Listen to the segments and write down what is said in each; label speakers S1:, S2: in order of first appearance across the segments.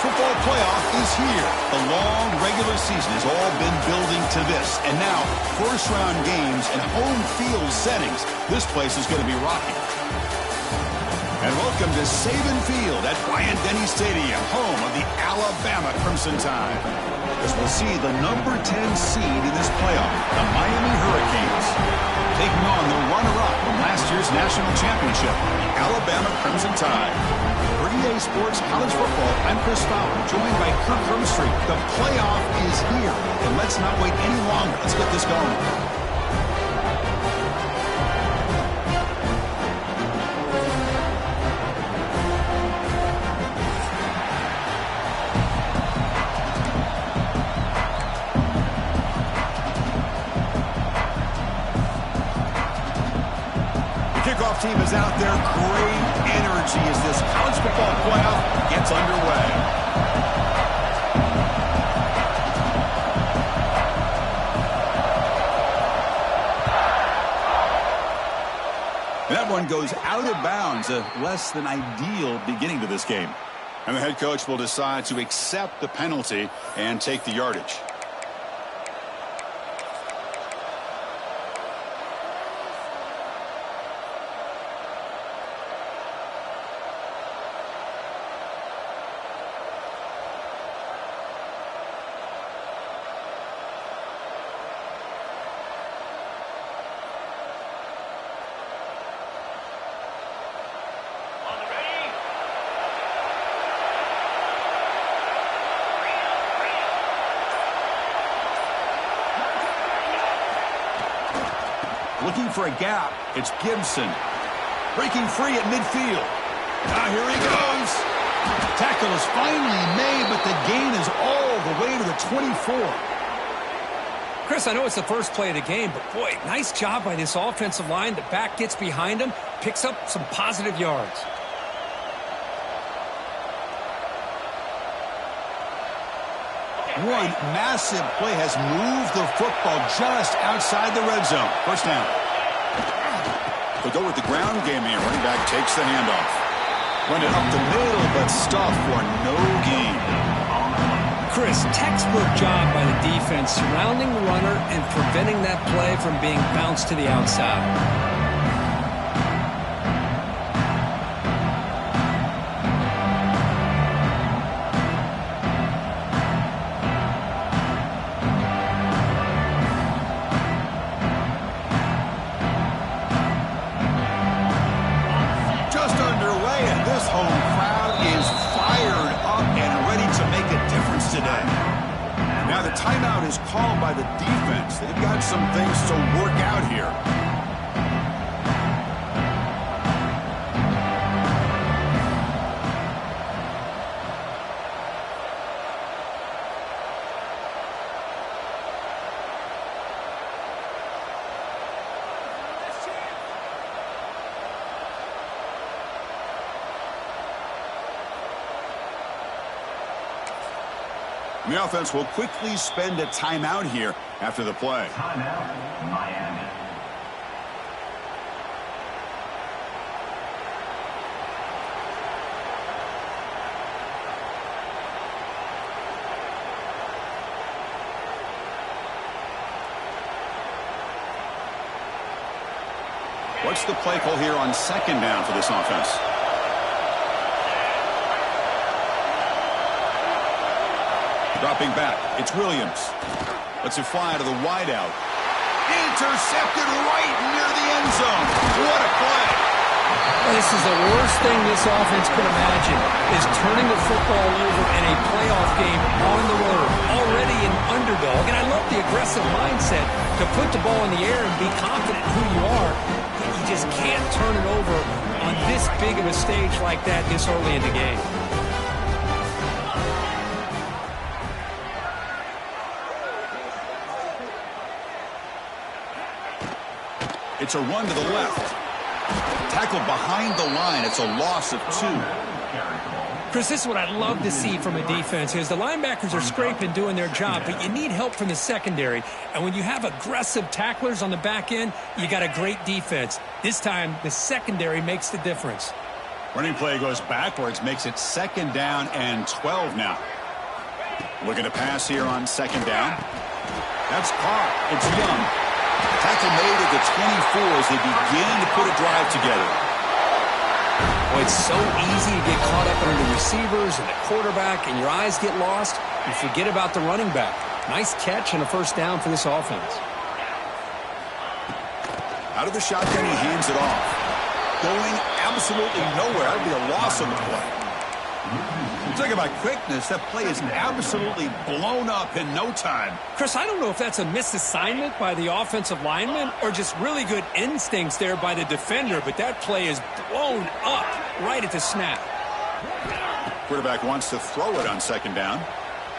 S1: football playoff is here. The long regular season has all been building to this. And now, first-round games and home field settings. This place is going to be rocking. And welcome to Saban Field at Bryant-Denny Stadium, home of the Alabama Crimson Tide. As we'll see the number 10 seed in this playoff, the Miami Hurricanes, taking on the runner-up from last year's national championship, the Alabama Crimson Tide. For EA Sports College Football, I'm Chris Fowler, joined by Kirk Hermstreet. The playoff is here, and let's not wait any longer. Let's get this going. Kickoff team is out there. Great energy as this college football playoff gets underway. That one goes out of bounds. A less than ideal beginning to this game. And the head coach will decide to accept the penalty and take the yardage. Looking for a gap. It's Gibson. Breaking free at midfield. Now here he goes. Tackle is finally made, but the gain is all the way to the 24.
S2: Chris, I know it's the first play of the game, but boy, nice job by this offensive line. The back gets behind him, picks up some positive yards.
S1: One massive play has moved the football just outside the red zone. First down. They'll go with the ground game here. Running back takes the handoff. Run it up the middle, but stuffed for no gain.
S2: Chris, textbook job by the defense surrounding the runner and preventing that play from being bounced to the outside.
S1: Timeout is called by the defense. They've got some things to work out here. The offense will quickly spend a timeout here after the play.
S3: Timeout, Miami.
S1: What's the play call here on second down for this offense? Dropping back, it's Williams. Lets it fly to the wideout. Intercepted right near the end zone. What a play.
S2: This is the worst thing this offense could imagine, is turning the football over in a playoff game on the road. Already an underdog, and I love the aggressive mindset to put the ball in the air and be confident in who you are. But you just can't turn it over on this big of a stage like that this early in the game.
S1: It's a run to the left. Tackled behind the line. It's a loss of 2.
S2: Chris, this is what I love to see from a defense is the linebackers are scraping, doing their job, but you need help from the secondary. And when you have aggressive tacklers on the back end, you got a great defense. This time, the secondary makes the difference.
S1: Running play goes backwards, makes it 2nd down and 12 now. Looking to pass here on 2nd down. That's caught. It's Young. Tackle made at the 24 as they begin to put a drive together.
S2: Well, it's so easy to get caught up under the receivers and the quarterback, and your eyes get lost. You forget about the running back. Nice catch and a 1st down for this offense.
S1: Out of the shotgun, he hands it off. Going absolutely nowhere. That would be a loss on the play. Talk about quickness. That play is absolutely blown up in no time.
S2: Chris, I don't know if that's a misassignment by the offensive lineman or just really good instincts there by the defender, but that play is blown up right at the snap.
S1: Quarterback wants to throw it on 2nd down.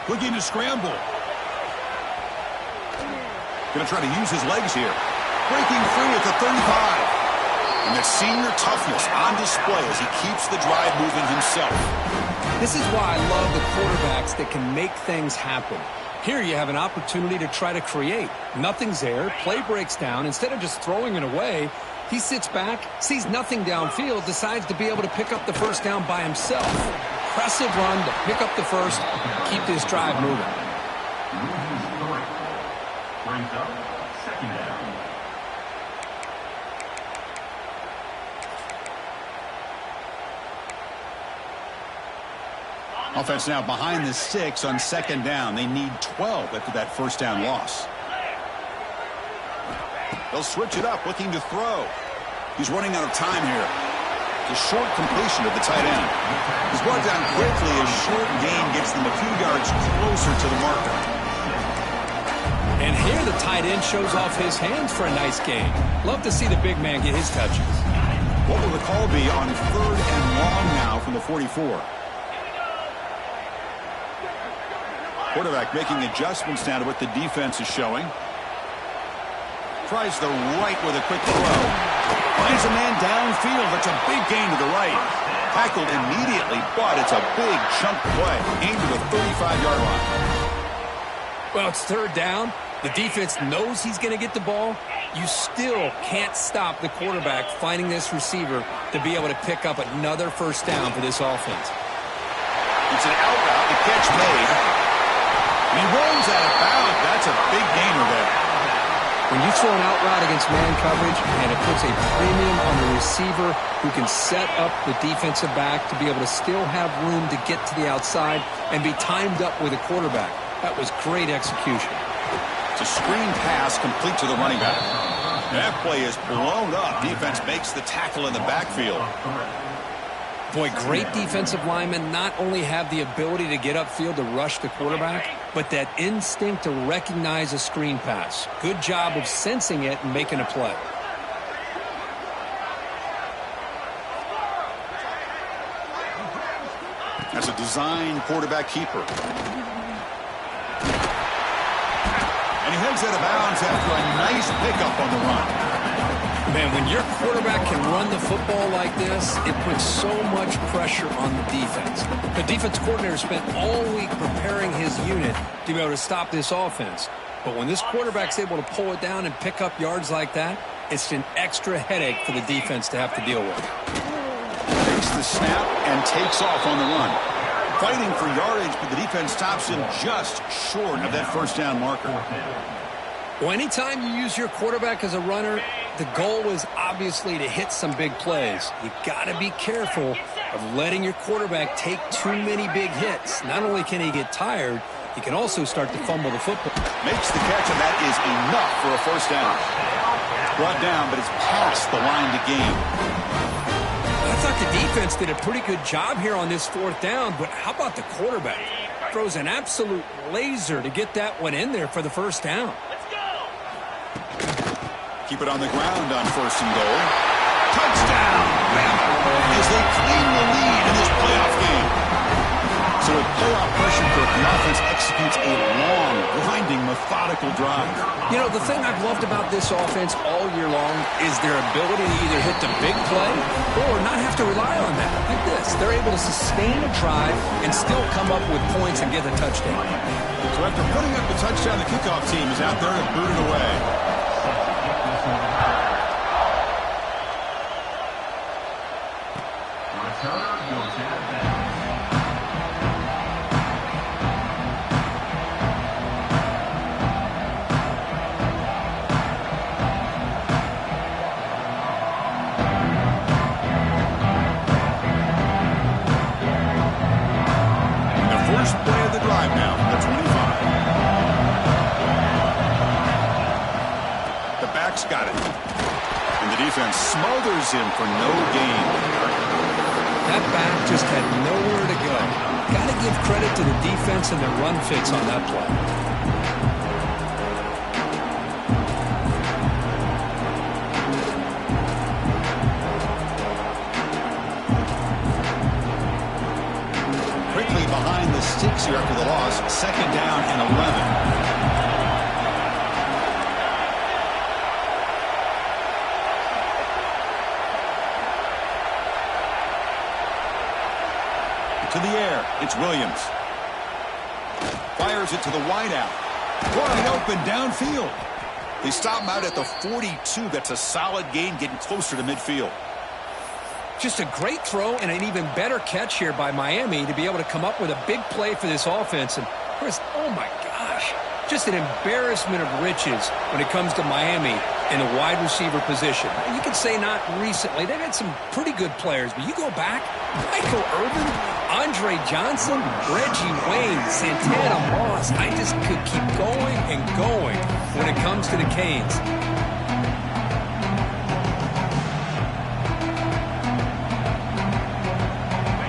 S1: Looking to scramble. Going to try to use his legs here. Breaking free at the 35. And the senior toughness on display as he keeps the drive moving himself.
S2: This is why I love the quarterbacks that can make things happen. Here you have an opportunity to try to create. Nothing's there. Play breaks down. Instead of just throwing it away, he sits back, sees nothing downfield, decides to be able to pick up the 1st down by himself. Impressive run to pick up the 1st, keep this drive moving.
S3: Brings up 2nd down.
S1: Offense now behind the 6 on 2nd down. They need 12 after that 1st down loss. They'll switch it up, looking to throw. He's running out of time here. It's a short completion of the tight end. He's brought down quickly. A short gain gets them a few yards closer to the marker.
S2: And here the tight end shows off his hands for a nice gain. Love to see the big man get his touches.
S1: What will the call be on 3rd and long now from the 44? Quarterback making adjustments now to what the defense is showing. Tries the right with a quick throw. Finds a man downfield. That's a big gain to the right. Tackled immediately, but it's a big chunk play. Aimed to the 35-yard line.
S2: Well, it's 3rd down. The defense knows he's going to get the ball. You still can't stop the quarterback finding this receiver to be able to pick up another 1st down for this offense.
S1: It's an out route. The catch made. He rolls out of bounds. That's a big gainer there.
S2: When you throw an out route against man coverage, and it puts a premium on the receiver who can set up the defensive back to be able to still have room to get to the outside and be timed up with a quarterback. That was great execution.
S1: It's a screen pass complete to the running back. That play is blown up. Defense makes the tackle in the backfield.
S2: Boy, great defensive linemen not only have the ability to get upfield to rush the quarterback, but that instinct to recognize a screen pass. Good job of sensing it and making a play.
S1: That's a design quarterback keeper. And he heads out of bounds after a nice pickup on the run.
S2: Man, when your quarterback can run the football like this, it puts so much pressure on the defense. The defense coordinator spent all week preparing his unit to be able to stop this offense. But when this quarterback's able to pull it down and pick up yards like that, it's an extra headache for the defense to have to deal with.
S1: Takes the snap and takes off on the run. Fighting for yardage, but the defense stops him just short of that 1st down marker.
S2: Well, anytime you use your quarterback as a runner, the goal is obviously to hit some big plays. You got to be careful of letting your quarterback take too many big hits. Not only can he get tired, he can also start to fumble the football.
S1: Makes the catch, and that is enough for a 1st down. Brought down, but it's past the line to gain.
S2: I thought the defense did a pretty good job here on this 4th down, but how about the quarterback? Throws an absolute laser to get that one in there for the 1st down.
S1: Keep it on the ground on 1st and goal. Touchdown! As they claim the lead in this playoff game. So with playoff pressure cook, the offense executes a long, grinding, methodical drive.
S2: You know, the thing I've loved about this offense all year long is their ability to either hit the big play or not have to rely on that. Like this, they're able to sustain a drive and still come up with points and get a touchdown.
S1: So after putting up the touchdown, the kickoff team is out there to boot it away.
S3: Returner goes out of bounds.
S1: First play of the drive now from the 25. The back's got it. And the defense smothers him for no gain.
S2: That back just had nowhere to go. Got to give credit to the defense and their run fits on that play.
S1: Behind the sticks here after the loss. Second down and 11. To the air, it's Williams. Fires it to the wideout. Wide open downfield. They stop him out at the 42. That's a solid gain, getting closer to midfield.
S2: Just a great throw and an even better catch here by Miami to be able to come up with a big play for this offense. And Chris, oh my gosh, just an embarrassment of riches when it comes to Miami in the wide receiver position. You could say not recently. They've had some pretty good players, but you go back, Michael Irvin, Andre Johnson, Reggie Wayne, Santana Moss. I just could keep going and going when it comes to the Canes.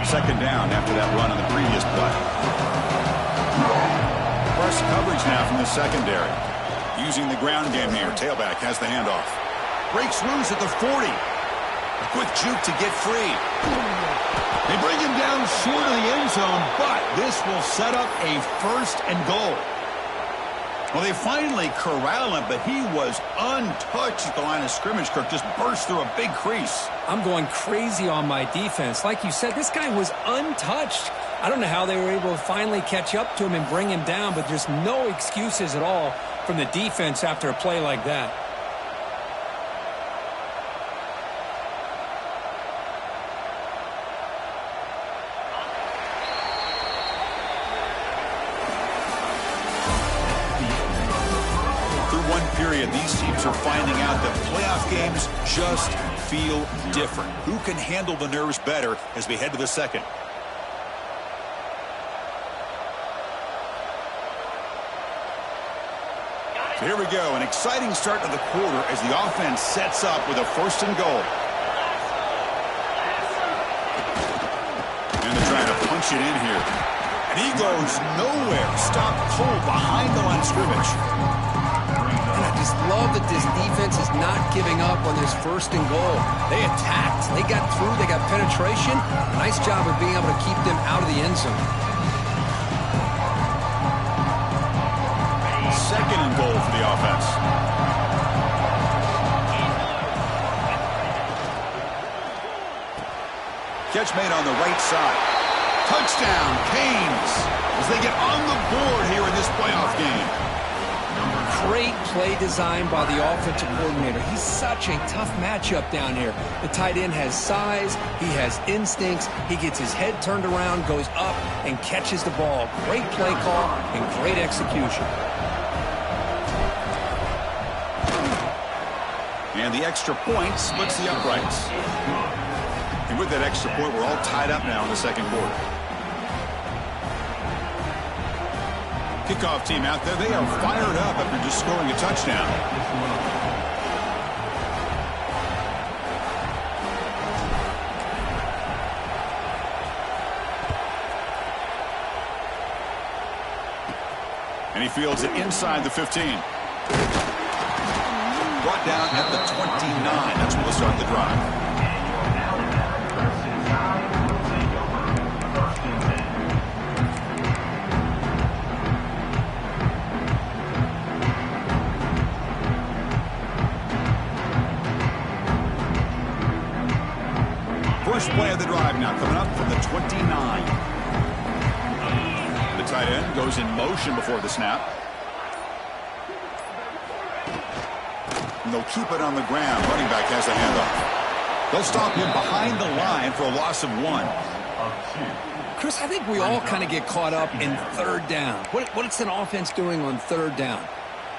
S1: Second down after that run on the previous play. Press coverage now from the secondary. Using the ground game here. Tailback has the handoff. Breaks loose at the 40. A quick juke to get free. They bring him down short of the end zone, but this will set up a first and goal. Well, they finally corral him, but he was untouched at the line of scrimmage. Kirk just burst through a big crease.
S2: I'm going crazy on my defense. Like you said, this guy was untouched. I don't know how they were able to finally catch up to him and bring him down, but there's no excuses at all from the defense after a play like that.
S1: Period. These teams are finding out that playoff games just feel different. Who can handle the nerves better as we head to the second? So here we go. An exciting start to the quarter as the offense sets up with a first and goal. And they're trying to punch it in here. And he goes nowhere. Stopped cold behind the line of scrimmage.
S2: I just love that this defense is not giving up on this first and goal. They attacked. They got through. They got penetration. Nice job of being able to keep them out of the end zone.
S1: Second and goal for the offense. Catch made on the right side. Touchdown, Canes, as they get on the board here in this playoff game.
S2: Great play design by the offensive coordinator. He's such a tough matchup down here. The tight end has size. He has instincts. He gets his head turned around, goes up, and catches the ball. Great play call and great execution.
S1: And the extra point splits the uprights. And with that extra point, we're all tied up now in the second quarter. Kickoff team out there, they are fired up after just scoring a touchdown. And he fields it inside the 15. Brought down at the 29. That's where we'll start the drive. First play of the drive now coming up from the 29. The tight end goes in motion before the snap. And they'll keep it on the ground. Running back has the handoff. They'll stop him behind the line for a loss of 1.
S2: Chris, I think we all kind of get caught up in third down. What's an offense doing on third down?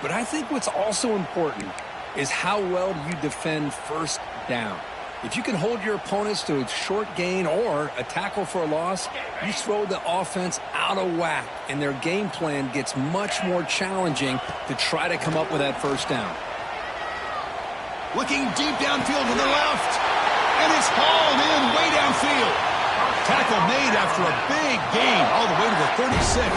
S2: But I think what's also important is how well do you defend first down. If you can hold your opponents to a short gain or a tackle for a loss, you throw the offense out of whack, and their game plan gets much more challenging to try to come up with that first down.
S1: Looking deep downfield to the left, and it's hauled in way downfield. Tackle made after a big gain all the way to the 36.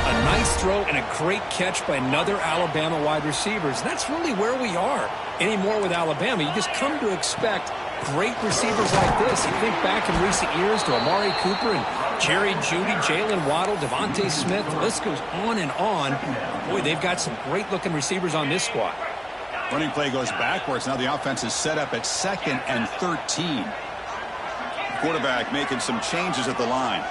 S2: A nice throw and a great catch by another Alabama wide receiver. And that's really where we are anymore with Alabama. You just come to expect great receivers like this. You think back in recent years to Amari Cooper and Jerry Jeudy, Jalen Waddle, Devontae Smith. The list goes on and on. Boy, they've got some great-looking receivers on this squad.
S1: Running play goes backwards. Now the offense is set up at 2nd and 13. Quarterback making some changes at the line.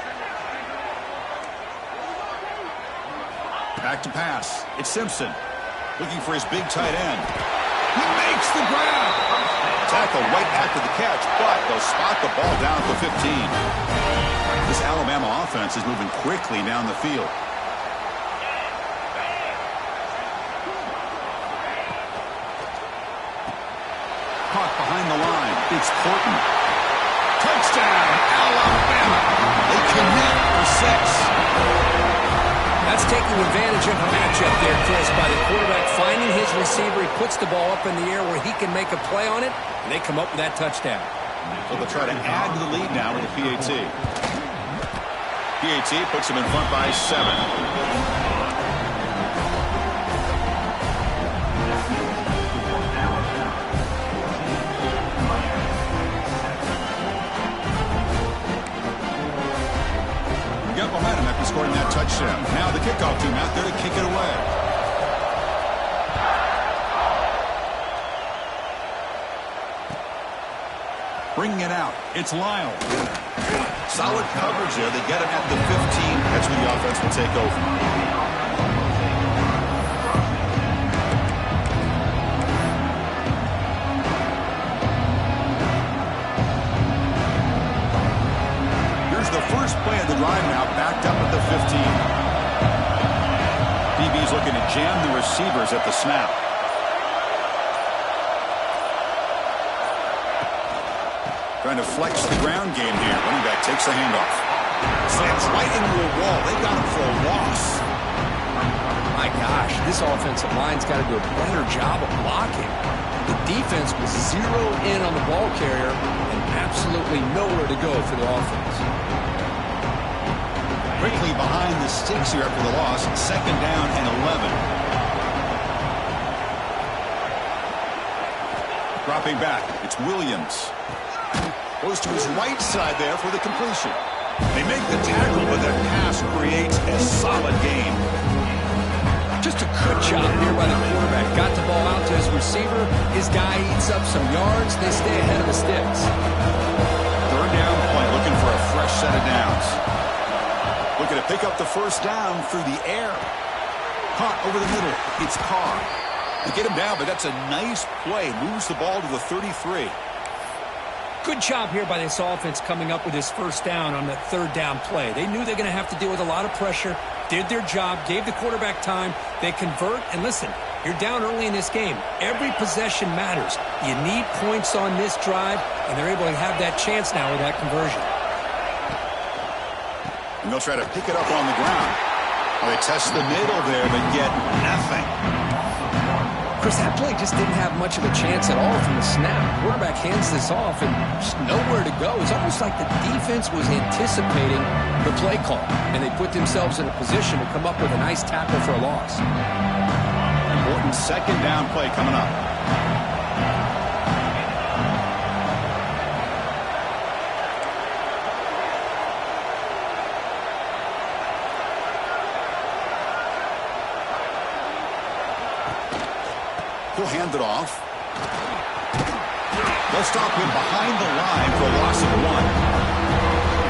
S1: Back to pass. It's Simpson looking for his big tight end. He makes the grab. Tackle right after the catch, but they'll spot the ball down at the 15. This Alabama offense is moving quickly down the field. Caught behind the line. It's Horton. Touchdown, Alabama. They connect for 6.
S2: That's taking advantage of a matchup there, Chris, by the quarterback finding his receiver. He puts the ball up in the air where he can make a play on it, and they come up with that touchdown.
S1: So they'll try to add to the lead now with the PAT. PAT puts them in front by 7. Momentum after scoring that touchdown. Now the kickoff team out there to kick it away. Bringing it out. It's Lyle. Solid coverage there. They get him at the 15. That's where the offense will take over. First play of the drive now, backed up at the 15. DB's looking to jam the receivers at the snap. Trying to flex the ground game here. Running back takes the handoff. Slams right into a wall. They got him for a loss.
S2: My gosh, this offensive line's got to do a better job of blocking. The defense was zeroed in on the ball carrier and absolutely nowhere to go for the offense.
S1: Quickly behind the sticks here after the loss. 2nd down and 11. Dropping back. It's Williams. Goes to his right side there for the completion. They make the tackle, but that pass creates a solid gain.
S2: Just a good job here by the quarterback. Got the ball out to his receiver. His guy eats up some yards. They stay ahead of the sticks.
S1: 3rd down play. Looking for a fresh set of downs. Looking to pick up the first down through the air. Caught over the middle. It's Carr. They get him down, but that's a nice play. Moves the ball to the 33.
S2: Good job here by this offense coming up with his first down on the 3rd down play. They knew they're going to have to deal with a lot of pressure. Did their job. Gave the quarterback time. They convert. And listen, you're down early in this game. Every possession matters. You need points on this drive, and they're able to have that chance now with that conversion.
S1: And they'll try to pick it up on the ground. Well, they test the middle there, but get nothing.
S2: Chris, that play just didn't have much of a chance at all from the snap. Quarterback hands this off and just nowhere to go. It's almost like the defense was anticipating the play call, and they put themselves in a position to come up with a nice tackle for a loss.
S1: Important 2nd down play coming up. He'll hand it off. They'll stop him behind the line for a loss of 1.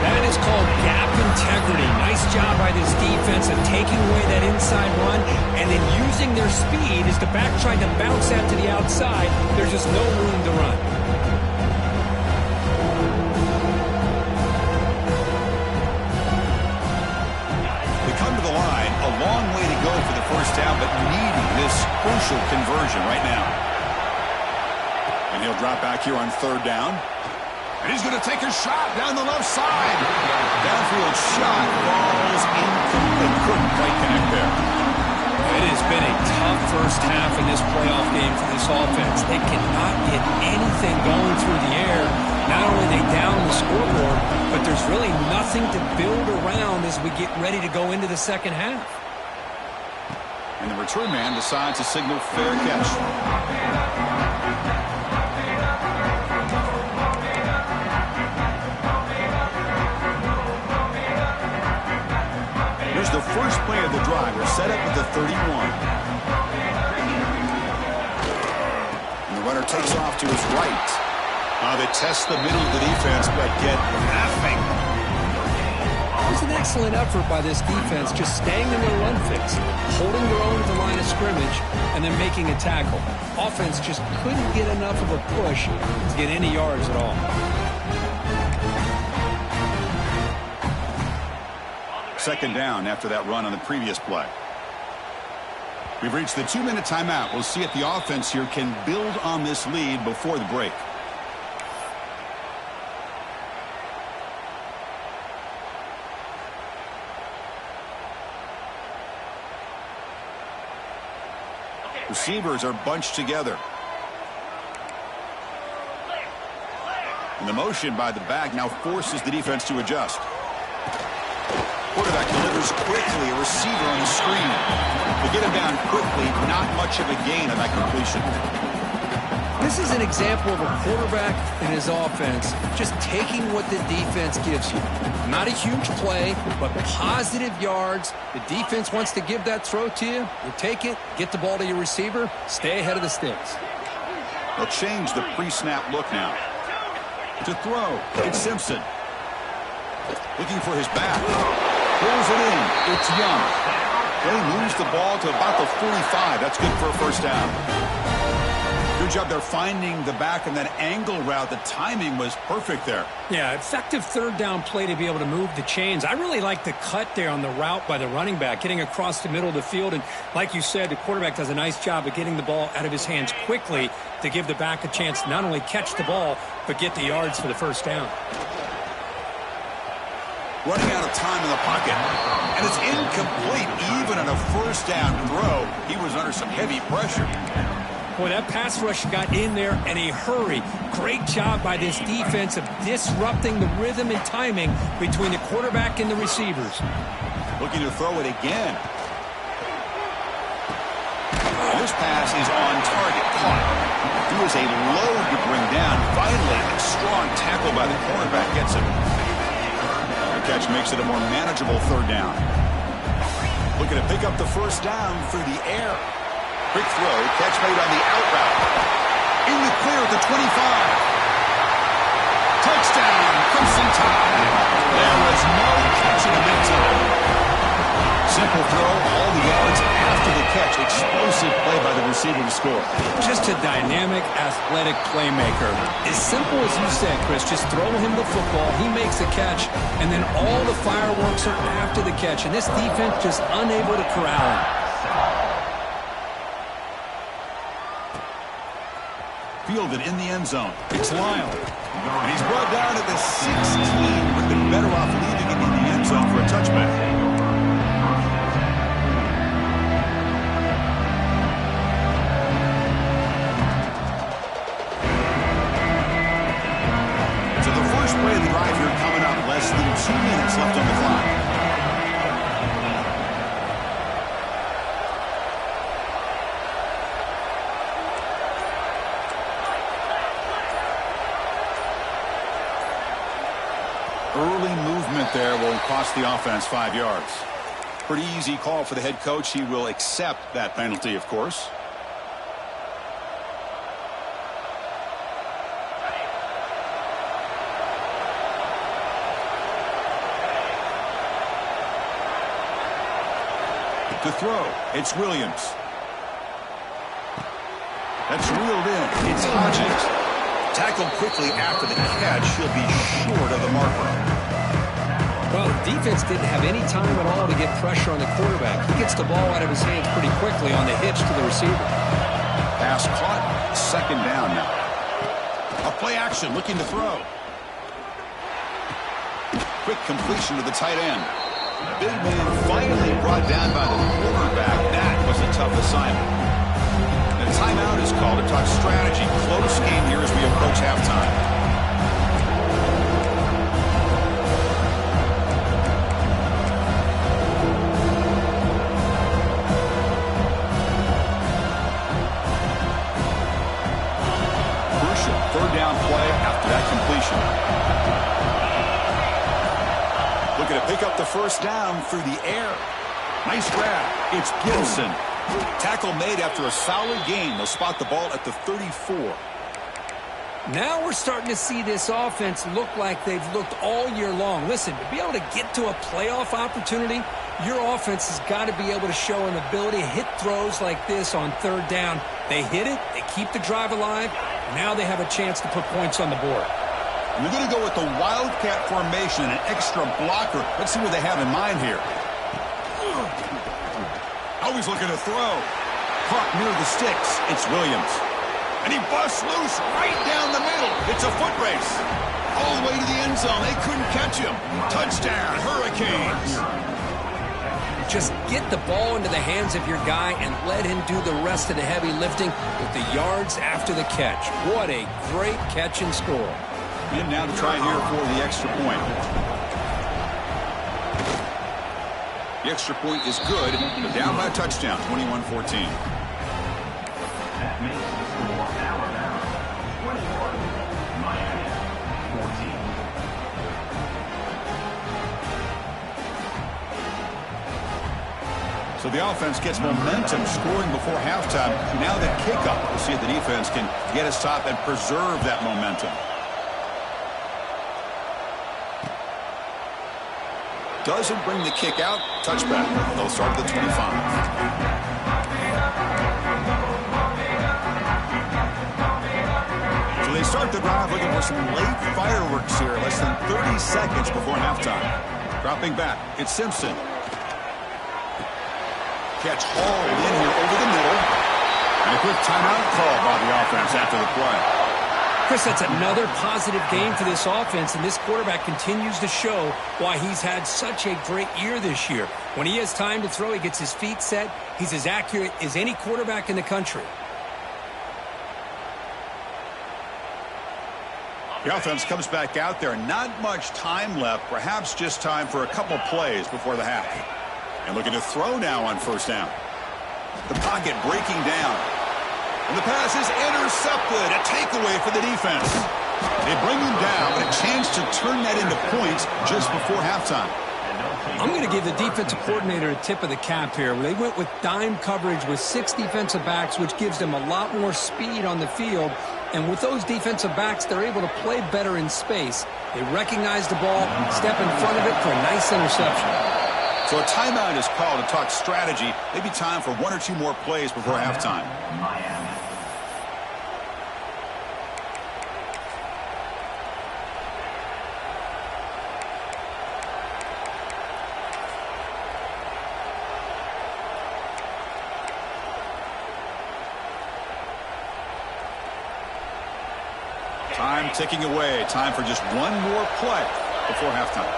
S2: That is called gap integrity. Nice job by this defense of taking away that inside run and then using their speed as the back tried to bounce that to the outside. There's just no room to run.
S1: to the line. A long way to go for the first down, but needing this crucial conversion right now. And he'll drop back here on third down. And he's going to take a shot down the left side. Downfield shot falls incomplete. Couldn't quite connect there.
S2: It has been a tough first half in this playoff game for this offense. They cannot get anything going through the air. Not only are they down the scoreboard, but there's really nothing to build around as we get ready to go into the second half.
S1: And the return man decides to signal fair catch. Here's the first play of the drive. We're set up with the 31. And the runner takes off to his right. They test the middle of the defense, but get nothing.
S2: It was an excellent effort by this defense, just staying in their run fix, holding their own at the line of scrimmage, and then making a tackle. Offense just couldn't get enough of a push to get any yards at all.
S1: Second down after that run on the previous play. We've reached the 2-minute timeout. We'll see if the offense here can build on this lead before the break. Receivers are bunched together. And the motion by the back now forces the defense to adjust. Quarterback delivers quickly, a receiver on the screen. They get him down quickly, not much of a gain on that completion.
S2: This is an example of a quarterback and his offense just taking what the defense gives you. Not a huge play, but positive yards. The defense wants to give that throw to you. You take it, get the ball to your receiver, stay ahead of the sticks.
S1: They'll change the pre-snap look now. To throw, it's Simpson. Looking for his back. Pulls it in. It's Young. They moves the ball to about the 45. That's good for a first down. Good job there finding the back and that angle route. The timing was perfect there.
S2: Yeah, effective third down play to be able to move the chains. I really like the cut there on the route by the running back, getting across the middle of the field. And like you said, the quarterback does a nice job of getting the ball out of his hands quickly to give the back a chance to not only catch the ball, but get the yards for the first down.
S1: Running out of time in the pocket. And it's incomplete even on a first down throw. He was under some heavy pressure.
S2: Boy, that pass rush got in there in a hurry. Great job by this defense of disrupting the rhythm and timing between the quarterback and the receivers.
S1: Looking to throw it again. This pass is on target. Caught. He was a load to bring down. Finally, a strong tackle by the cornerback gets him. The catch makes it a more manageable third down. Looking to pick up the first down through the air. Quick throw, catch made on the out route. In the clear at the 25. Touchdown, Crimson Tide. There was no catching him in time. Simple throw, all the yards after the catch. Explosive play by the receiver to score.
S2: Just a dynamic, athletic playmaker. As simple as you said, Chris, just throw him the football, he makes a catch, and then all the fireworks are after the catch. And this defense just unable to corral him.
S1: Fielded in the end zone. It's Lyle. And he's brought down at the 16. Would have been better off leaving it in the end zone for a touchback. So the first play of the drive here coming up. Less than 2 minutes left on the clock. Early movement there will cost the offense 5 yards. Pretty easy call for the head coach. He will accept that penalty, of course. To throw, it's Williams. That's reeled in. It's Hodges. Tackled quickly after the catch. He'll be short of the marker.
S2: Well, the defense didn't have any time at all to get pressure on the quarterback. He gets the ball out of his hands pretty quickly on the hitch to the receiver.
S1: Pass caught. Second down now. A play action looking to throw. Quick completion to the tight end. Big man finally brought down by the quarterback. That was a tough assignment. The timeout is called to talk strategy. Close game here as we approach halftime. Third down play after that completion. Looking to pick up the first down through the air. Nice grab. It's Gibson. Tackle made after a solid gain. They'll spot the ball at the 34.
S2: Now we're starting to see this offense look like they've looked all year long. Listen, to be able to get to a playoff opportunity, your offense has got to be able to show an ability to hit throws like this on third down. They hit it, they keep the drive alive. Now they have a chance to put points on the board.
S1: We're going to go with the Wildcat formation, an extra blocker. Let's see what they have in mind here. Always looking to throw. Caught near the sticks. It's Williams. And he busts loose right down the middle. It's a foot race. All the way to the end zone. They couldn't catch him. Touchdown, Hurricanes.
S2: Just get the ball into the hands of your guy and let him do the rest of the heavy lifting with the yards after the catch. What a great catch and score.
S1: And now to try here for the extra point. The extra point is good, but down by a touchdown, 21-14.
S3: That makes the score Alabama 21, Miami 14.
S1: So the offense gets momentum scoring before halftime. Now the kickoff. We'll see if the defense can get a stop and preserve that momentum. Doesn't bring the kick out. Touchback. They'll start at the 25. So they start the drive looking for some late fireworks here. Less than 30 seconds before halftime. Dropping back. It's Simpson. Catch hauled in here over the middle. And a quick timeout call by the offense after the play.
S2: Chris, that's another positive game for this offense, and this quarterback continues to show why he's had such a great year this year. When he has time to throw, he gets his feet set. He's as accurate as any quarterback in the country.
S1: The offense comes back out there. Not much time left. Perhaps just time for a couple plays before the half. And looking to throw now on first down. The pocket breaking down. And the pass is intercepted. A takeaway for the defense. They bring him down, but a chance to turn that into points just before halftime.
S2: I'm going to give the defensive coordinator a tip of the cap here. They went with dime coverage with 6 defensive backs, which gives them a lot more speed on the field. And with those defensive backs, they're able to play better in space. They recognize the ball, step in front of it for a nice interception.
S1: So a timeout is called to talk strategy. Maybe time for 1 or 2 more plays before halftime. Time ticking away. Time for just 1 more play before halftime.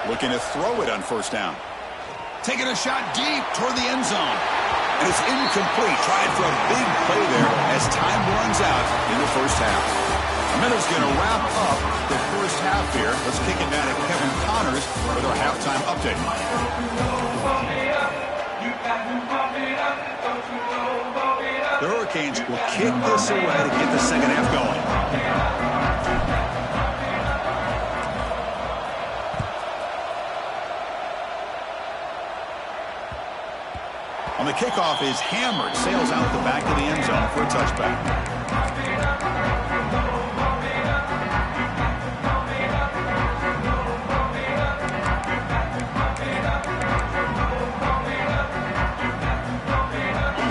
S1: Looking to throw it on first down. Taking a shot deep toward the end zone. And it's incomplete. Tried for a big play there as time runs out in the first half. A minute's going to wrap up the first half here. Let's kick it down to Kevin Connors with our halftime update. The Hurricanes will kick this away to get the second half going. On the kickoff is hammered, sails out the back of the end zone for a touchback.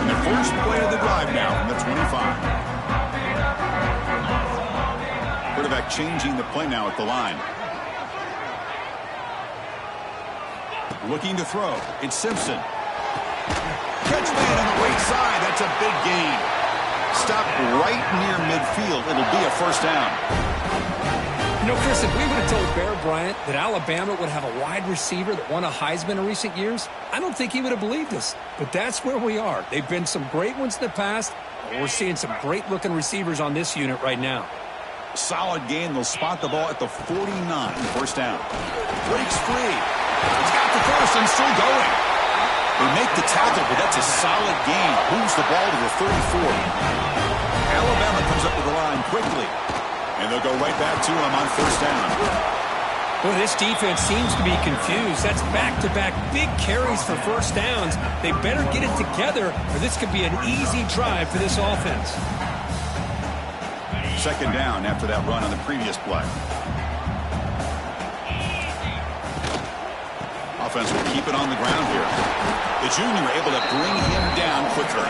S1: And the first play of the drive now from the 25. Quarterback changing the play now at the line. Looking to throw. It's Simpson. Catch made on the right side. That's a big gain. Stop right near midfield. It'll be a first down.
S2: You know, Chris, if we would have told Bear Bryant that Alabama would have a wide receiver that won a Heisman in recent years, I don't think he would have believed us. But that's where we are. They've been some great ones in the past, and we're seeing some great-looking receivers on this unit right now.
S1: Solid gain. They'll spot the ball at the 49. First down. Breaks free. He's got the first and still going. They make the tackle, but that's a solid gain. Moves the ball to the 34. Alabama comes up to the line quickly. And they'll go right back to him on first down.
S2: Well, this defense seems to be confused. That's back-to-back big carries for first downs. They better get it together, or this could be an easy drive for this offense.
S1: Second down after that run on the previous play. Offense will keep it on the ground here. The junior able to bring him down quicker.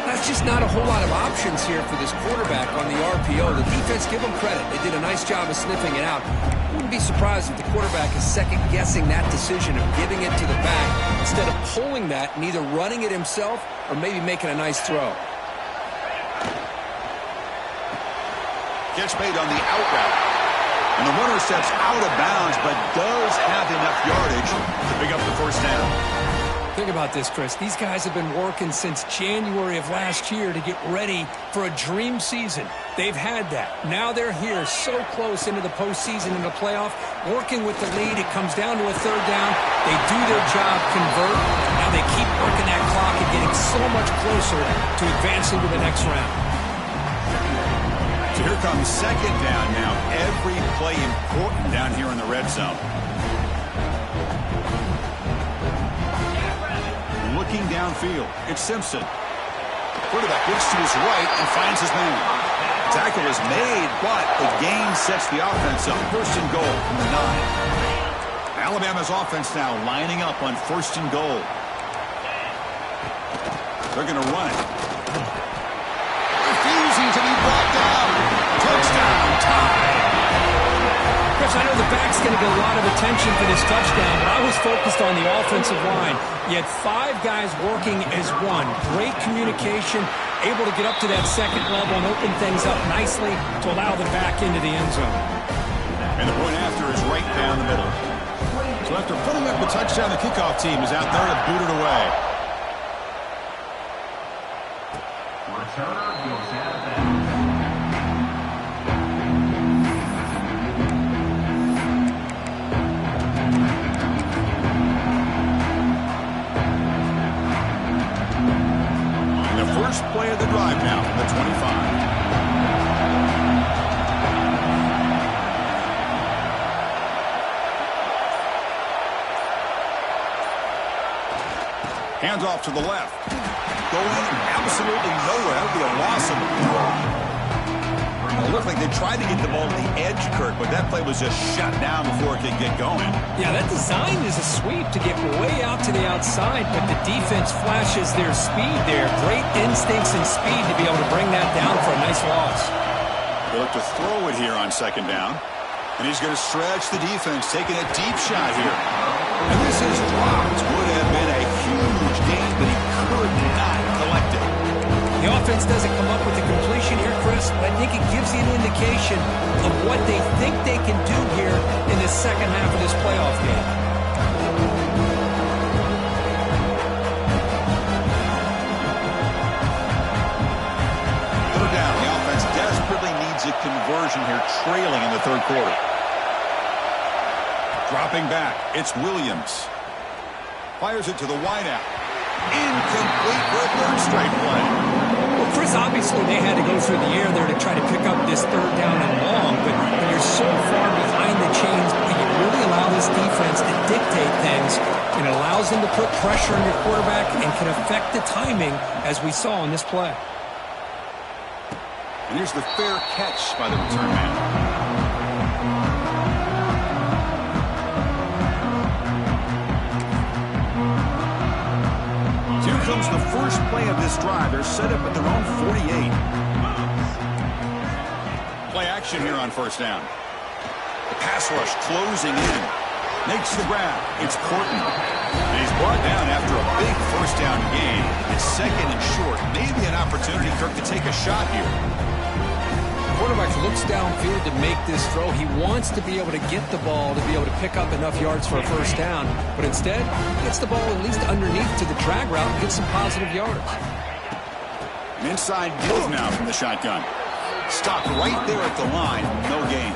S2: That's just not a whole lot of options here for this quarterback on the RPO. The defense, give them credit. They did a nice job of sniffing it out. I wouldn't be surprised if the quarterback is second-guessing that decision of giving it to the back instead of pulling that and either running it himself or maybe making a nice throw.
S1: Catch made on the out route. And the runner steps out of bounds but does have enough yardage to pick up the first down.
S2: Think about this, Chris. These guys have been working since January of last year to get ready for a dream season. They've had that. Now they're here so close into the postseason and the playoff, working with the lead. It comes down to a third down. They do their job, convert. Now they keep working that clock and getting so much closer to advancing to the next round.
S1: So here comes second down now. Every play important down here in the red zone. Looking downfield, it's Simpson. Quarterback looks to his right and finds his man. Tackle is made, but the gain sets the offense up. First and goal from the 9. Alabama's offense now lining up on first and goal. They're going to run it. Refusing to be brought down. Touchdown, tie.
S2: Chris, I know the back's going to get a lot of attention for this touchdown, but I was focused on the offensive line. You had 5 guys working as one. Great communication, able to get up to that second level and open things up nicely to allow the back into the end zone.
S1: And the point after is right down the middle. So after putting up the touchdown, the kickoff team is out there to boot it away.
S3: Returner goes out of bounds.
S1: First play of the drive now from the 25. Hands off to the left. Going absolutely nowhere. That would be a loss of the throw. It looked like they tried to get the ball to the edge, Kirk, but that play was just shut down before it could get going.
S2: Yeah, that design is a sweep to get way out to the outside, but the defense flashes their speed there. Great instincts and speed to be able to bring that down for a nice loss.
S1: They look to throw it here on second down. And he's going to stretch the defense, taking a deep shot here. And this is dropped. Would have been a huge gain, but he could not collect it.
S2: The offense doesn't come up with the completion here, Chris, but I think it gives you an indication of what they think they can do here in the second half of this playoff game.
S1: Third down. The offense desperately needs a conversion here, trailing in the third quarter. Dropping back, it's Williams. Fires it to the wideout. Incomplete for a third straight play.
S2: Well, Chris, obviously they had to go through the air there to try to pick up this third down and long, but when you're so far behind the chains, you really allow this defense to dictate things, and it allows them to put pressure on your quarterback and can affect the timing, as we saw in this play.
S1: And here's the fair catch by the return man. Here comes the first play of this drive. They're set up at their own 48. Play action. action here on first down. The pass rush closing in. Makes the grab. It's Portland. And he's brought down after a big first down gain. It's second and short. Maybe an opportunity, Kirk, to take a shot here.
S2: Quarterback looks downfield to make this throw. He wants to be able to get the ball to be able to pick up enough yards for a first down, but instead gets the ball at least underneath to the drag route and gets some positive yards.
S1: An inside give now from the shotgun. Stopped right there at the line. No gain.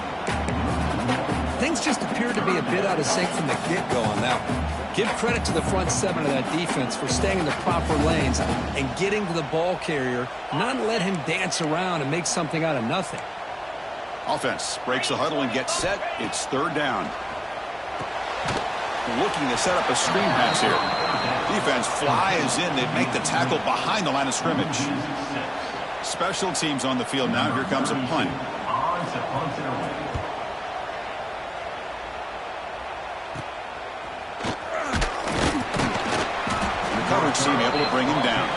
S2: Things just appeared to be a bit out of sync from the get-go on that one. Give credit to the front seven of that defense for staying in the proper lanes and getting to the ball carrier, not let him dance around and make something out of nothing.
S1: Offense breaks the huddle and gets set. It's third down. Looking to set up a screen pass here. Defense flies in. They make the tackle behind the line of scrimmage. Special teams on the field now. Here comes a punt. Coverage team able to bring him down.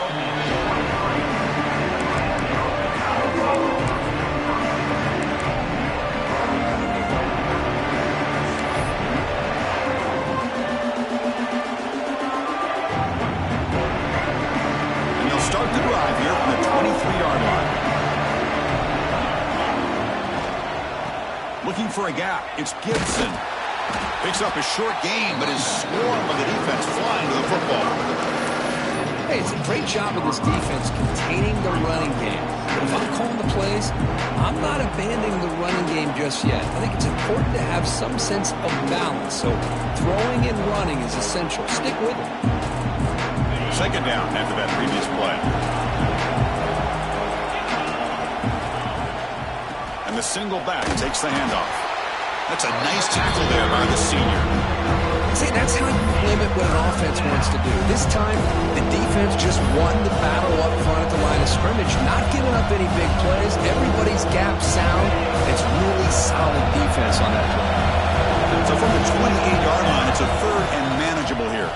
S1: And they'll start the drive here from the 23-yard line. Looking for a gap. It's Gibson. Picks up a short gain, but is swarmed by the defense flying to the football.
S2: Hey, it's a great job of this defense containing the running game. But if I'm calling the plays, I'm not abandoning the running game just yet. I think it's important to have some sense of balance. So throwing and running is essential. Stick with it.
S1: Second down after that previous play. And the single back takes the handoff. That's a nice tackle there by the senior.
S2: See, that's how you limit what an offense wants to do. This time, the defense just won the battle up front at the line of scrimmage, not giving up any big plays. Everybody's gap sound. It's really solid defense on that play.
S1: So from the 28-yard line, it's a third and manageable here.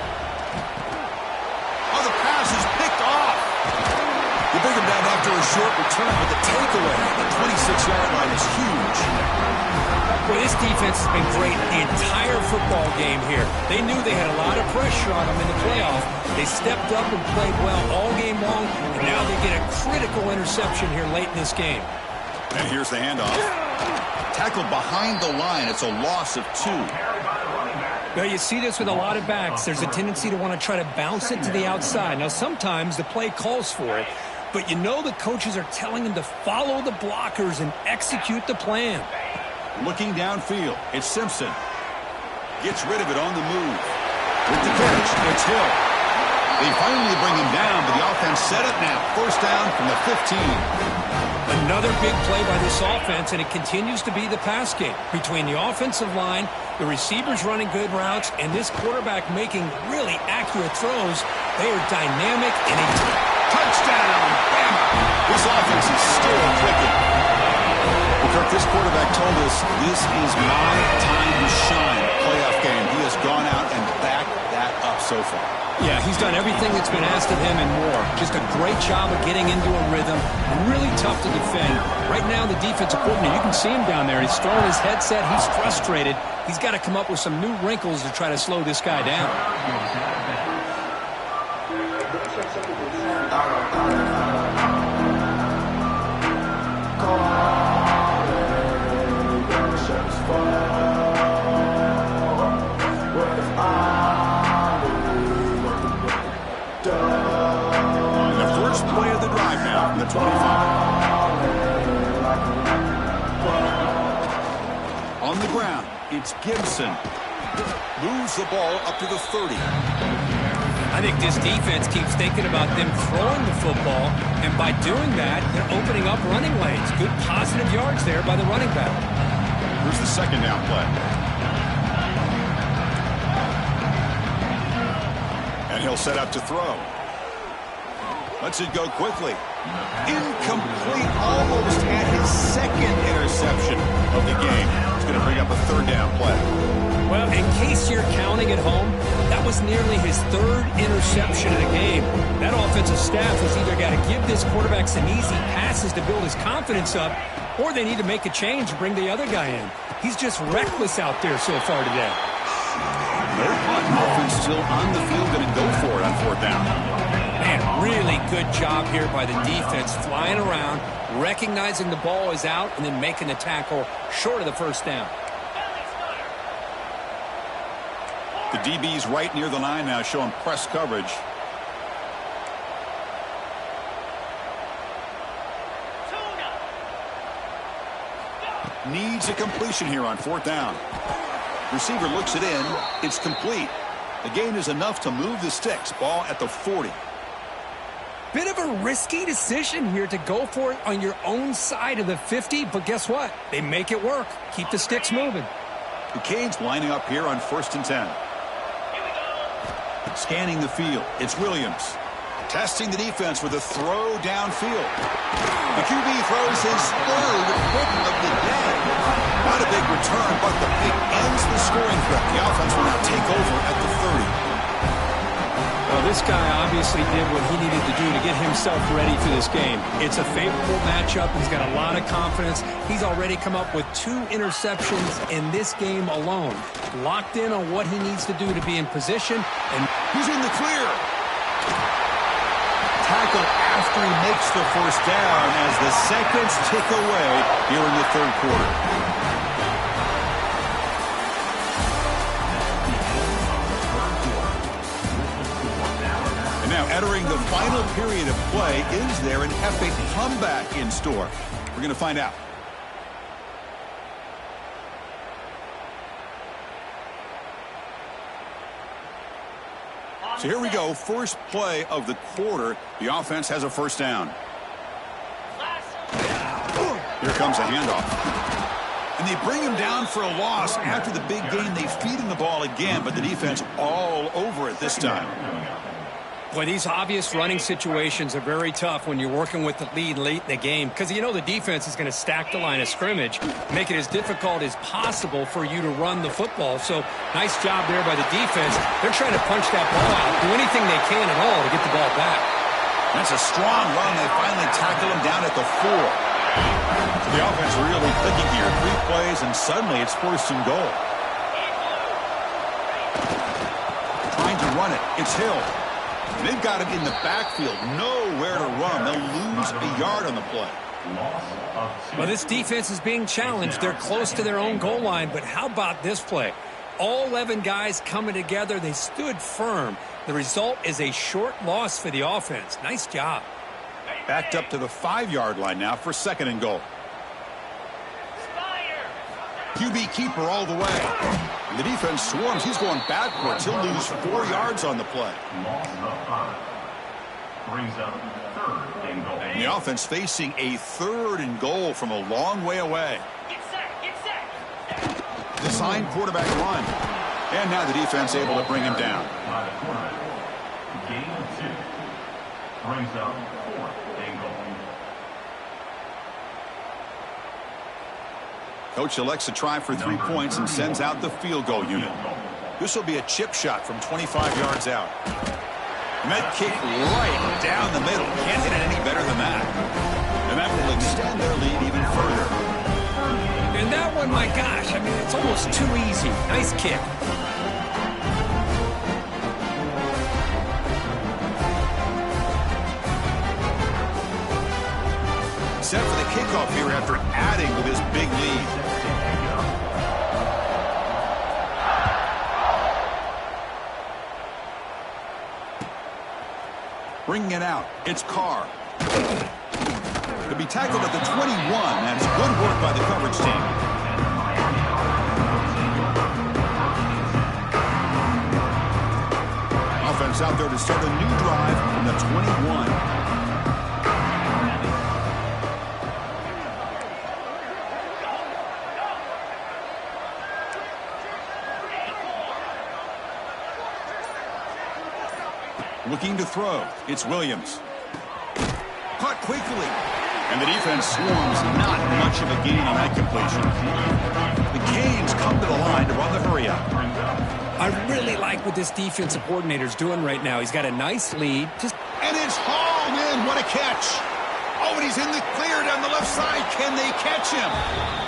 S1: Oh, the pass is picked off. You bring him down after a short return, but the takeaway at the 26-yard line is huge.
S2: Boy, this defense has been great the entire football game here. They knew they had a lot of pressure on them in the playoff. They stepped up and played well all game long, and now they get a critical interception here late in this game.
S1: And here's the handoff. Tackled behind the line. It's a loss of 2.
S2: Well, you see this with a lot of backs. There's a tendency to want to try to bounce it to the outside. Now, sometimes the play calls for it, but you know the coaches are telling them to follow the blockers and execute the plan.
S1: Looking downfield, it's Simpson. Gets rid of it on the move. With the catch, it's Hill. They finally bring him down, but the offense set up now. First down from the 15.
S2: Another big play by this offense, and it continues to be the pass game. Between the offensive line, the receivers running good routes, and this quarterback making really accurate throws, they are dynamic and a touchdown. Bama.
S1: This offense is still clicking. Kirk, this quarterback told us this is my time to shine. Playoff game. He has gone out and backed that up so far.
S2: Yeah, he's done everything that's been asked of him and more. Just a great job of getting into a rhythm. Really tough to defend. Right now, the defensive coordinator, you can see him down there. He's throwing his headset. He's frustrated. He's got to come up with some new wrinkles to try to slow this guy down.
S1: The 25. On the ground, it's Gibson. Moves the ball up to the 30.
S2: I think this defense keeps thinking about them throwing the football, and by doing that, they're opening up running lanes. Good positive yards there by the running back.
S1: Here's the second down play. And he'll set up to throw. Lets it go quickly. Incomplete, almost at his second interception of the game. It's going to bring up a third down play.
S2: Well, in case you're counting at home, that was nearly his third interception of the game. That offensive staff has either got to give this quarterback some easy passes to build his confidence up, Or they need to make a change and bring the other guy in. He's just reckless out there so far today.
S1: No punt. Offense still on the field, going to go for it on 4th down.
S2: Man, really good job here by the defense, flying around, recognizing the ball is out, and then making the tackle short of the 1st down.
S1: The DB's right near the line now, showing press coverage. Needs a completion here on 4th down. Receiver looks it in. It's complete. The gain is enough to move the sticks. Ball at the 40.
S2: Bit of a risky decision here to go for it on your own side of the 50, but guess what? They make it work. Keep the sticks moving.
S1: The Canes lining up here on 1st and 10. Scanning the field. It's Williams. Testing the defense with a throw downfield. The QB throws his 3rd pick of the day. Not a big return, but the pick ends the scoring threat. The offense will now take over at the 30.
S2: Well, this guy obviously did what he needed to do to get himself ready for this game. It's a favorable matchup. He's got a lot of confidence. He's already come up with 2 interceptions in this game alone. Locked in on what he needs to do to be in position. And
S1: he's in the clear. Tackle after he makes the 1st down as the seconds tick away here in the 3rd quarter. Now entering the final period of play, is there an epic comeback in store? We're going to find out. So here we go, first play of the quarter. The offense has a 1st down. Here comes a handoff. And they bring him down for a loss. After the big gain, they feed him the ball again, but the defense all over it this time.
S2: Boy, these obvious running situations are very tough when you're working with the lead late in the game because you know the defense is going to stack the line of scrimmage, make it as difficult as possible for you to run the football. So nice job there by the defense. They're trying to punch that ball out, do anything they can at all to get the ball back.
S1: That's a strong run. They finally tackle him down at the 4. So the offense really clicking here. 3 plays, and suddenly it's 1st and goal. Trying to run it. It's Hill. They've got him in the backfield. Nowhere to run. They'll lose a yard on the play.
S2: Well, this defense is being challenged. They're close to their own goal line, but how about this play? All 11 guys coming together. They stood firm. The result is a short loss for the offense. Nice job.
S1: Backed up to the 5-yard line now for 2nd and goal. QB keeper all the way. And the defense swarms. He's going backwards. He'll lose 4 yards on the play.
S3: Brings up 3rd and goal.
S1: And the offense facing a 3rd and goal from a long way away. Designed quarterback run. And now the defense able to bring him down.
S3: By the quarterback. Gain of 2. Brings up 4th and goal.
S1: Coach elects to try for 3 points and sends out the field goal unit. This will be a chip shot from 25 yards out. And that kick right down the middle. Can't hit it any better than that. And that will extend their lead even further.
S2: And that one, my gosh, I mean, it's almost too easy. Nice kick.
S1: Set for the kickoff here after adding with his big lead. Bringing it out, it's Carr. Could be tackled at the 21. That's good work by the coverage team. Offense out there to start a new drive from the 21. Looking to throw. It's Williams. Caught quickly. And the defense swarms. Not much of a gain on that completion. The Canes come to the line to run the hurry up.
S2: I really like what this defensive coordinator's doing right now. He's got a nice lead.
S1: And it's hauled in. What a catch. Oh, and he's in the clear down the left side. Can they catch him?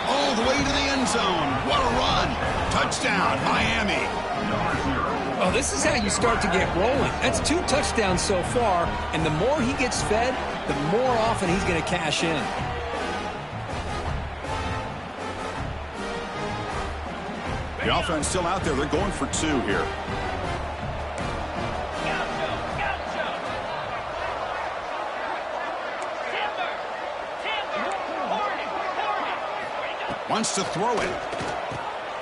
S1: All the way to the end zone. What a run. Touchdown, Miami.
S2: Oh, this is how you start to get rolling. That's 2 touchdowns so far, and the more he gets fed, the more often he's going to cash in.
S1: The offense still out there. They're going for 2 here. Wants to throw it.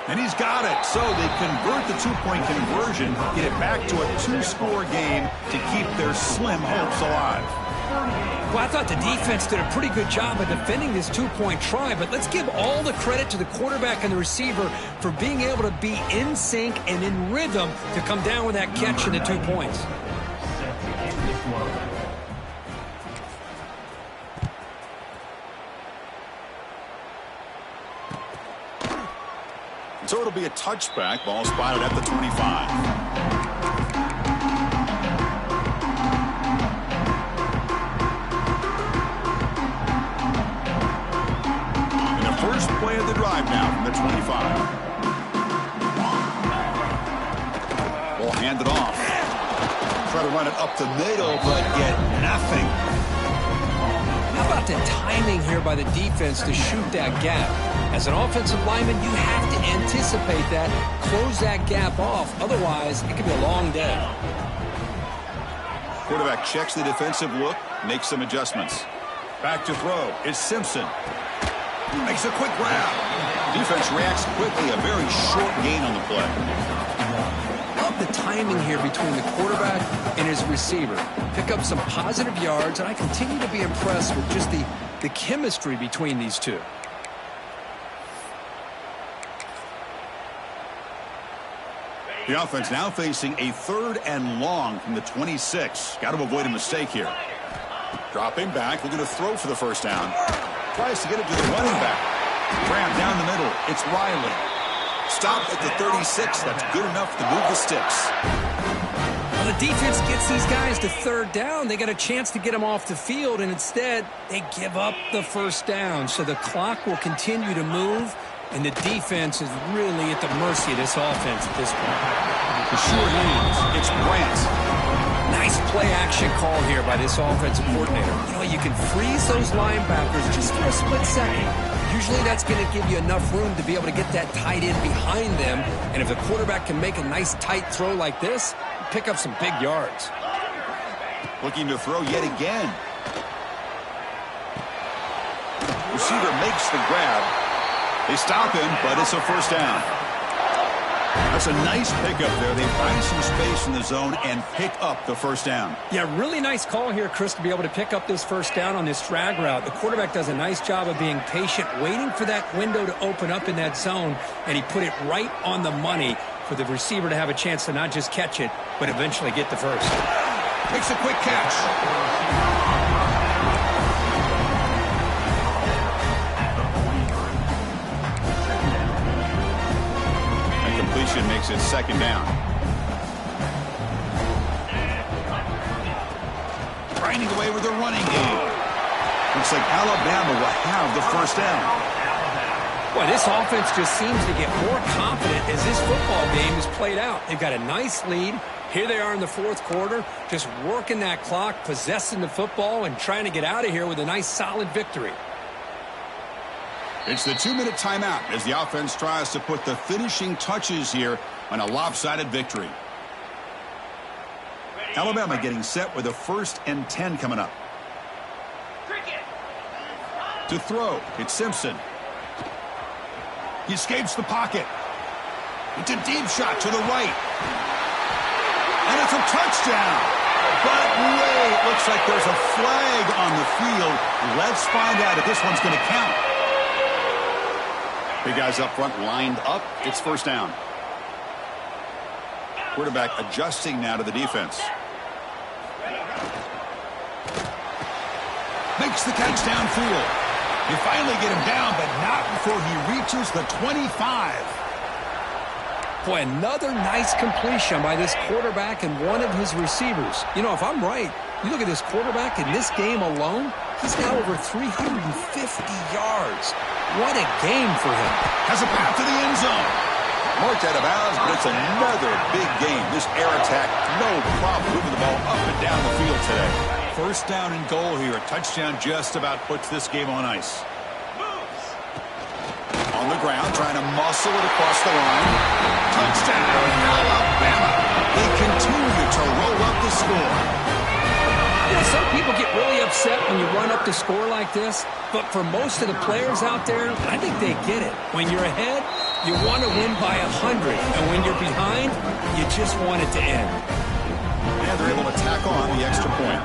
S1: And he's got it. So they convert the 2-point conversion, get it back to a 2-score game to keep their slim hopes alive.
S2: Well, I thought the defense did a pretty good job of defending this 2-point try, but let's give all the credit to the quarterback and the receiver for being able to be in sync and in rhythm to come down with that catch and the 2 points.
S1: So it'll be a touchback. Ball spotted at the 25. And the first play of the drive now from the 25. Ball handed off. Try to run it up the middle, but get nothing.
S2: How about the timing here by the defense to shoot that gap? As an offensive lineman, you have to anticipate that, close that gap off. Otherwise, it could be a long day.
S1: Quarterback checks the defensive look, makes some adjustments. Back to throw. It's Simpson. Makes a quick grab. Defense reacts quickly. A very short gain on the play.
S2: Love the timing here between the quarterback and his receiver. Pick up some positive yards, and I continue to be impressed with just the chemistry between these two.
S1: The offense now facing a 3rd and long from the 26. Got to avoid a mistake here. Dropping back, looking to throw for the first down. Tries to get it to the running back. Grab down the middle. It's Riley. Stop at the 36. That's good enough to move the sticks.
S2: Well, the defense gets these guys to 3rd down. They got a chance to get them off the field, and instead they give up the first down. So the clock will continue to move. And the defense is really at the mercy of this offense at this point.
S1: The short leads. It's Brant.
S2: Nice play-action call here by this offensive coordinator. You know, you can freeze those linebackers just for a split second. Usually that's going to give you enough room to be able to get that tight end behind them. And if the quarterback can make a nice tight throw like this, pick up some big yards.
S1: Looking to throw yet again. Receiver makes the grab. They stop him, but it's a first down. That's a nice pickup there. They find some space in the zone and pick up the first down.
S2: Yeah, really nice call here, Chris, to be able to pick up this first down on this drag route. The quarterback does a nice job of being patient, waiting for that window to open up in that zone, and he put it right on the money for the receiver to have a chance to not just catch it, but eventually get the first.
S1: Makes a quick catch. Makes it 2nd down. Grinding away with the running game. Looks like Alabama will have the first down.
S2: Well, this offense just seems to get more confident as this football game is played out. They've got a nice lead. Here they are in the 4th quarter, just working that clock, possessing the football, and trying to get out of here with a nice, solid victory.
S1: It's the 2-minute timeout as the offense tries to put the finishing touches here on a lopsided victory. Alabama getting set with a 1st and 10 coming up. To throw, it's Simpson. He escapes the pocket. It's a deep shot to the right. And it's a touchdown. But wait, it looks like there's a flag on the field. Let's find out if this one's going to count. Big guys up front lined up. It's first down. Quarterback adjusting now to the defense. Makes the catch downfield. They finally get him down, but not before he reaches the 25.
S2: Boy, another nice completion by this quarterback and one of his receivers. You know, if I'm right, you look at this quarterback in this game alone, He's now over 350 yards. What a game for him.
S1: Has a path to the end zone. Marked out of bounds, but it's another big game. This air attack, no problem moving the ball up and down the field today. First down and goal here. A touchdown just about puts this game on ice. On the ground, trying to muscle it across the line. Touchdown, Alabama. They continue to roll up the score.
S2: You know, some people get really upset when you run up the score like this, but for most of the players out there, I think they get it. When you're ahead, you want to win by 100, and when you're behind, you just want it to end.
S1: And they're able to tack on the extra point.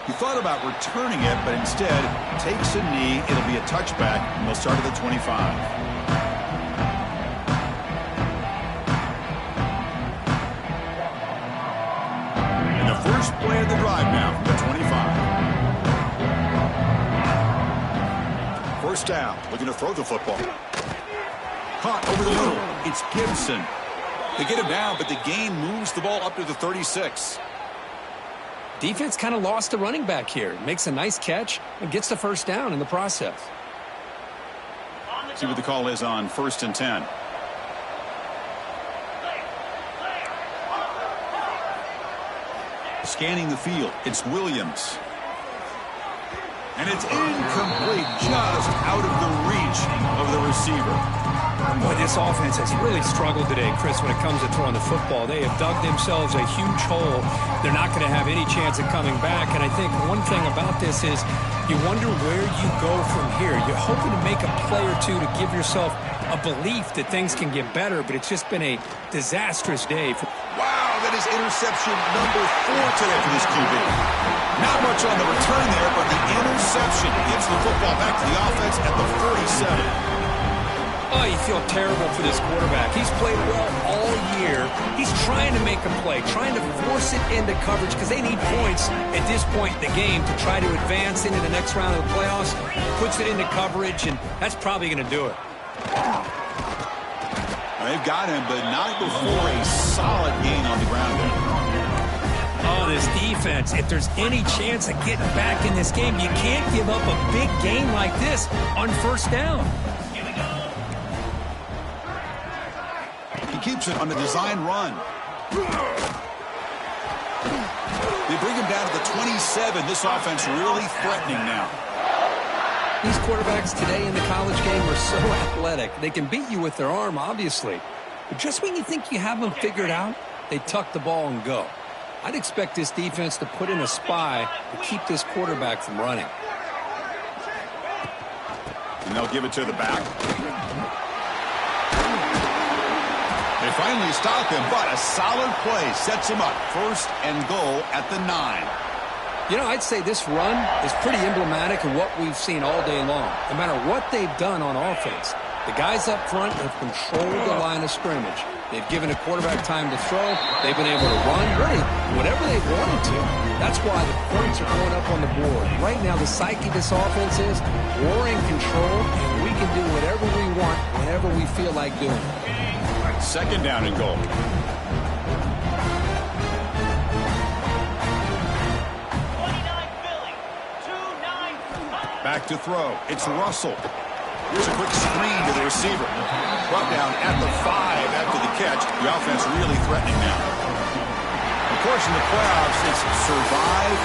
S1: He thought about returning it, but instead takes a knee. It'll be a touchback, and they'll start at the 25. And the first play of the drive now from the 25. First down, looking to throw the football. Caught over the middle. It's Gibson. They get him down, but the gain moves the ball up to the 36.
S2: Defense kind of lost the running back here. Makes a nice catch and gets the first down in the process.
S1: See what the call is on 1st and 10. Scanning the field, it's Williams. And it's incomplete, just out of the reach of the receiver.
S2: Boy, this offense has really struggled today, Chris, when it comes to throwing the football. They have dug themselves a huge hole. They're not going to have any chance of coming back. And I think one thing about this is you wonder where you go from here. You're hoping to make a play or two to give yourself a belief that things can get better, but it's just been a disastrous day.
S1: Wow, that is interception number 4 today for this QB. Not much on the return there, but the interception gives the football back to the offense at the 47.
S2: Oh, you feel terrible for this quarterback. He's played well all year. He's trying to make a play, trying to force it into coverage because they need points at this point in the game to try to advance into the next round of the playoffs. Puts it into coverage, and that's probably going to do it.
S1: They've got him, but not before a solid gain on the ground there.
S2: Oh, this defense, if there's any chance of getting back in this game, you can't give up a big game like this on first down.
S1: He keeps it on the design run. They bring him down to the 27. This offense really threatening now.
S2: These quarterbacks today in the college game are so athletic. They can beat you with their arm, obviously. But just when you think you have them figured out, they tuck the ball and go. I'd expect this defense to put in a spy to keep this quarterback from running.
S1: And they'll give it to the back. They finally stop him, but a solid play sets him up. 1st and goal at the 9.
S2: You know, I'd say this run is pretty emblematic of what we've seen all day long. No matter what they've done on offense, the guys up front have controlled the line of scrimmage. They've given a quarterback time to throw. They've been able to run, really, whatever they've wanted to. That's why the points are going up on the board. Right now, the psyche of this offense is we're in control, and we can do whatever we want whenever we feel like doing it.
S1: 2nd down and goal. Back to throw. It's Russell. Here's a quick screen to the receiver. Brought down at the 5 after the catch. The offense really threatening now. Of course, in the playoffs, it's survive